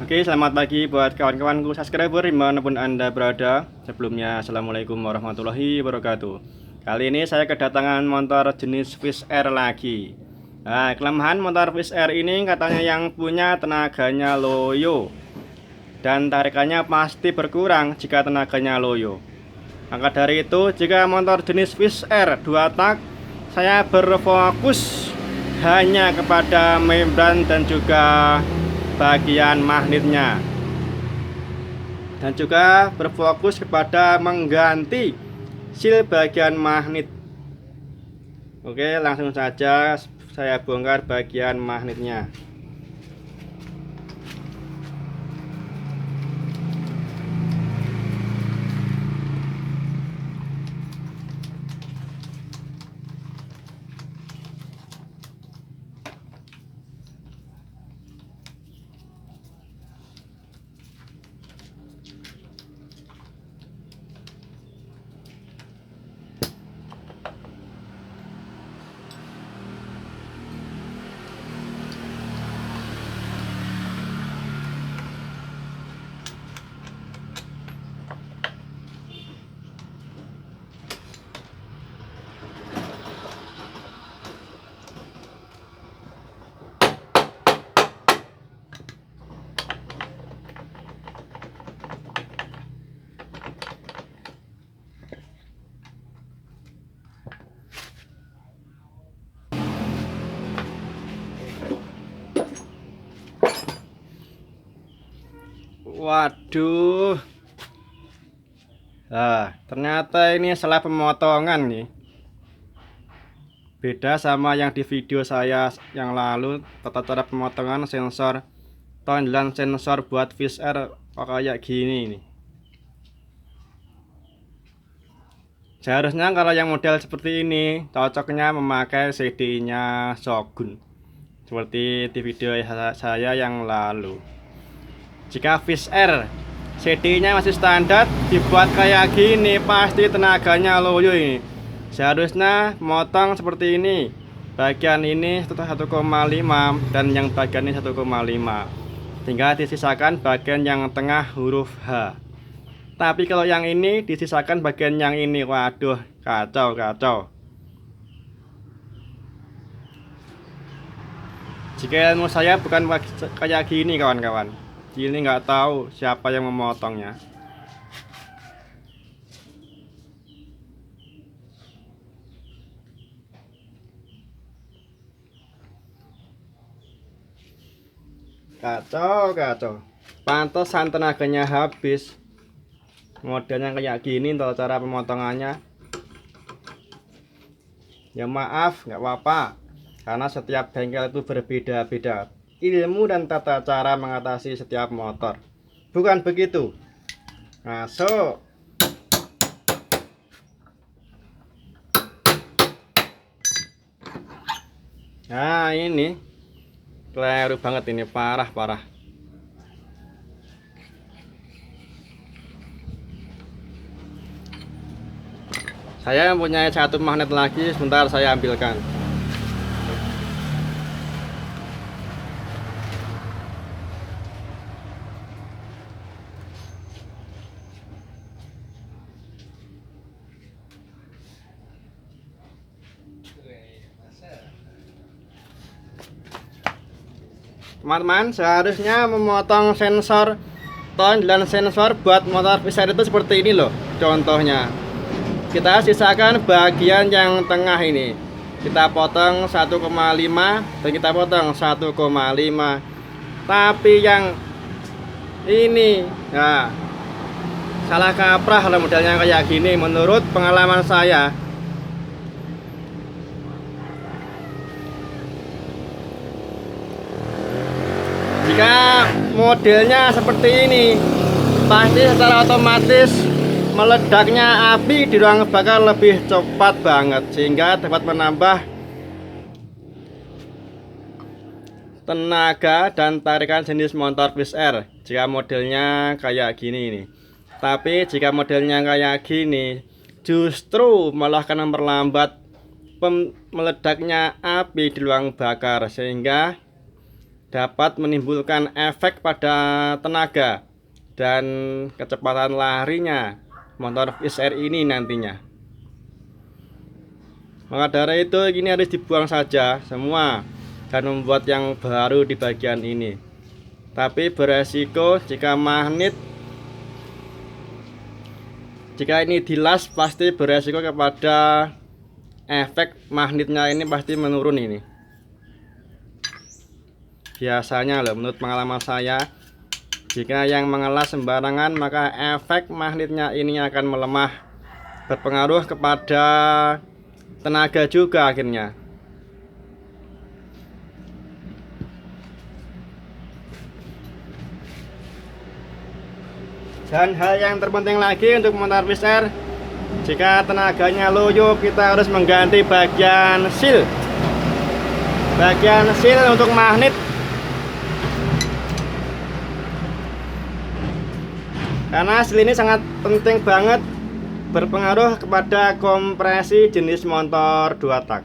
Oke, selamat pagi buat kawan-kawanku subscriber dimanapun Anda berada. Sebelumnya, Assalamualaikum warahmatullahi wabarakatuh. Kali ini saya kedatangan motor jenis Swiss Air lagi. Nah, kelemahan motor Swiss Air ini katanya yang punya tenaganya loyo dan tarikannya pasti berkurang jika tenaganya loyo. Maka dari itu, jika motor jenis Swiss Air 2 tak, saya berfokus hanya kepada membran dan juga bagian magnetnya, dan juga berfokus kepada mengganti seal bagian magnet. Oke, langsung saja saya bongkar bagian magnetnya. Waduh. Nah, ternyata ini salah pemotongan nih. Beda sama yang di video saya yang lalu, tata cara pemotongan sensor tonjolan sensor buat Swiss Air kok kayak gini nih. Seharusnya kalau yang model seperti ini cocoknya memakai CD-nya Shogun, seperti di video saya yang lalu. Jika Swiss Air CD-nya masih standar dibuat kayak gini, pasti tenaganya loyo ini. Seharusnya motong seperti ini, bagian ini 1,5 dan yang bagian ini 1,5, tinggal disisakan bagian yang tengah huruf H. Tapi kalau yang ini disisakan bagian yang ini, waduh, kacau. Jika ilmu saya bukan kayak gini kawan-kawan, ini nggak tahu siapa yang memotongnya. Kacau. Pantesan tenaganya habis. Modelnya kayak gini untuk cara pemotongannya. Ya maaf, nggak apa-apa, karena setiap bengkel itu berbeda-beda ilmu dan tata cara mengatasi setiap motor. Bukan begitu? Masuk. Nah, ini keliru banget ini, parah. Saya mempunyai satu magnet lagi, sebentar saya ambilkan. Teman-teman, seharusnya memotong sensor tonjolan sensor buat motor Swiss Air itu seperti ini loh. Contohnya, kita sisakan bagian yang tengah ini, kita potong 1,5 dan kita potong 1,5. Tapi yang ini, nah, salah kaprah lah modelnya kayak gini menurut pengalaman saya. Jika modelnya seperti ini, pasti secara otomatis meledaknya api di ruang bakar lebih cepat banget, sehingga dapat menambah tenaga dan tarikan jenis motor Swiss Air jika modelnya kayak gini nih. Tapi jika modelnya kayak gini, justru malah akan memperlambat meledaknya api di ruang bakar, sehingga dapat menimbulkan efek pada tenaga dan kecepatan larinya motor Swiss Air ini nantinya. Maka dari itu ini harus dibuang saja semua dan membuat yang baru di bagian ini. Tapi beresiko jika ini dilas, pasti beresiko kepada efek magnetnya ini pasti menurun ini. Biasanya loh, menurut pengalaman saya, jika yang mengelas sembarangan maka efek magnetnya ini akan melemah, berpengaruh kepada tenaga juga akhirnya. Dan hal yang terpenting lagi untuk motor Swiss Air, jika tenaganya loyo kita harus mengganti bagian seal untuk magnet, karena seal ini sangat penting banget, berpengaruh kepada kompresi jenis motor 2 tak.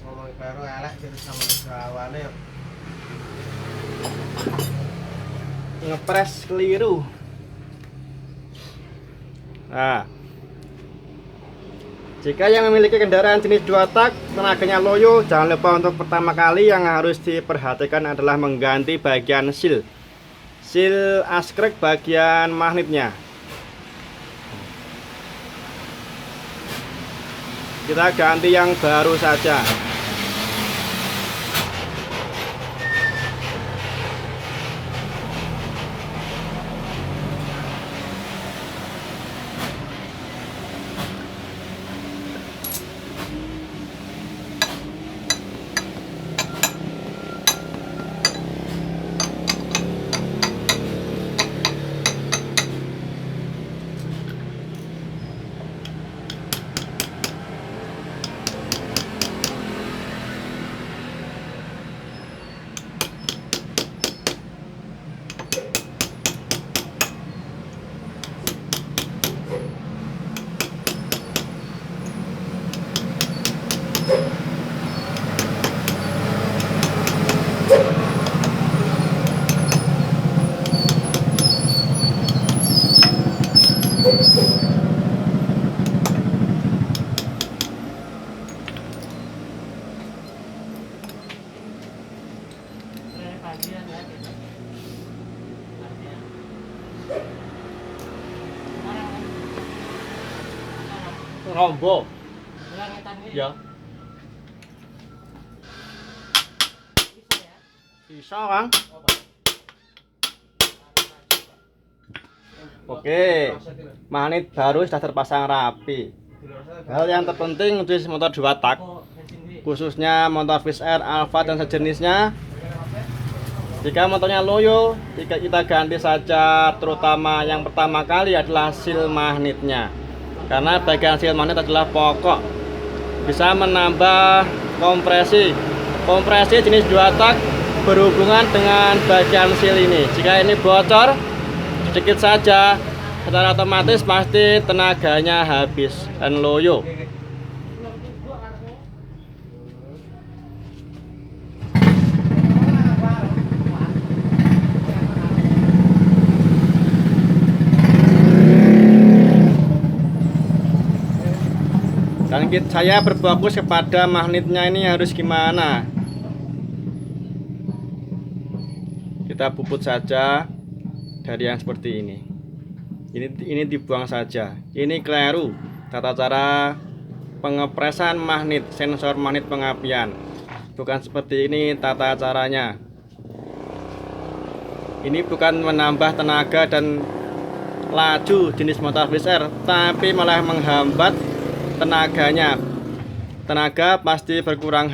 Ngomong baru elek jadi sama gawane Ngepres keliru. Nah, jika yang memiliki kendaraan jenis 2 tak tenaganya loyo, jangan lupa untuk pertama kali yang harus diperhatikan adalah mengganti bagian seal askrek bagian magnetnya. Kita ganti yang baru saja. Rombo. Ya. Bisa, Kang. Oke. Magnet baru sudah terpasang rapi. Hal yang terpenting untuk motor 2 tak, khususnya motor Swiss Air, Alfa dan sejenisnya, jika motornya loyo, kita ganti saja, terutama yang pertama kali adalah seal magnetnya. Karena bagian seal magnet adalah pokok, bisa menambah kompresi jenis 2 tak berhubungan dengan bagian seal ini. Jika ini bocor sedikit saja, secara otomatis pasti tenaganya habis dan loyo. Dan saya berfokus kepada magnetnya ini harus gimana. Kita puput saja dari yang seperti ini. Ini dibuang saja. Ini keliru tata cara pengepresan magnet, sensor magnet pengapian. Bukan seperti ini tata caranya. Ini bukan menambah tenaga dan laju jenis motor Swiss Air, tapi malah menghambat tenaganya. Tenaga pasti berkurang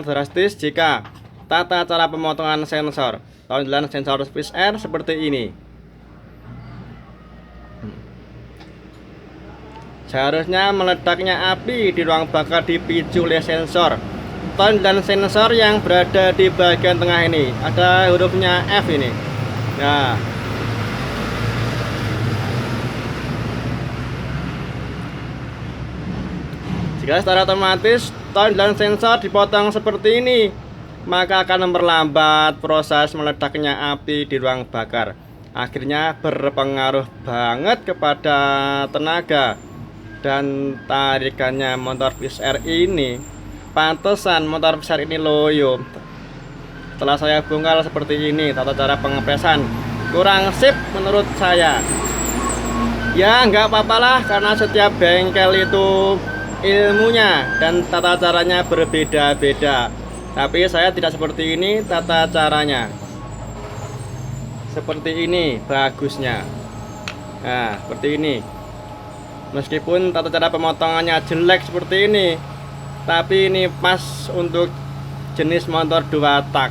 drastis jika tata cara pemotongan sensor, tonjolan sensor Swiss Air seperti ini. Seharusnya meledaknya api di ruang bakar dipicu oleh sensor ton dan sensor yang berada di bagian tengah ini. Ada hurufnya F ini. Nah, jika secara otomatis ton dan sensor dipotong seperti ini, maka akan memperlambat proses meledaknya api di ruang bakar. Akhirnya berpengaruh banget kepada tenaga dan tarikannya motor Swiss Air ini. Pantesan motor Swiss Air ini loyo. Setelah saya bongkar seperti ini, tata cara pengepresan kurang sip menurut saya. Ya nggak apa-apa lah, karena setiap bengkel itu ilmunya dan tata caranya berbeda-beda. Tapi saya tidak seperti ini tata caranya. Seperti ini bagusnya. Nah, seperti ini. Meskipun tata cara pemotongannya jelek seperti ini, tapi ini pas untuk jenis motor 2 tak.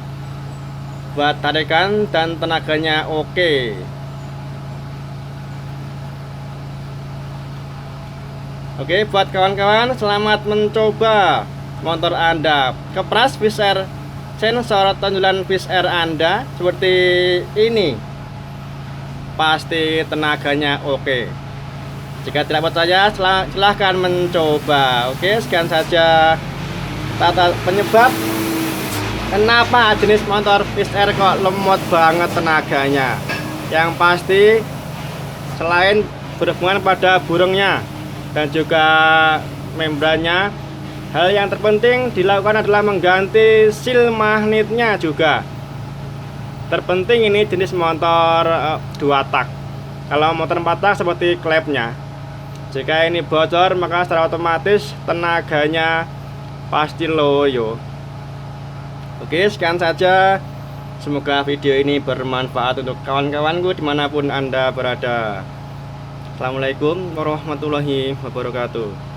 Buat tarikan dan tenaganya oke. Oke, buat kawan-kawan, selamat mencoba motor Anda. Kepras Swiss Air, sensor tonjolan Swiss Air Anda seperti ini, pasti tenaganya oke. Jika tidak percaya, silahkan mencoba. Oke, sekian saja penyebab kenapa jenis motor Swiss Air kok lemot banget tenaganya. Yang pasti selain berhubungan pada burungnya dan juga membrannya, hal yang terpenting dilakukan adalah mengganti seal magnetnya juga. Terpenting ini jenis motor 2 tak. Kalau motor 4 tak seperti klepnya, jika ini bocor maka secara otomatis tenaganya pasti loyo. Oke, sekian saja. Semoga video ini bermanfaat untuk kawan-kawanku dimanapun Anda berada. Assalamualaikum warahmatullahi wabarakatuh.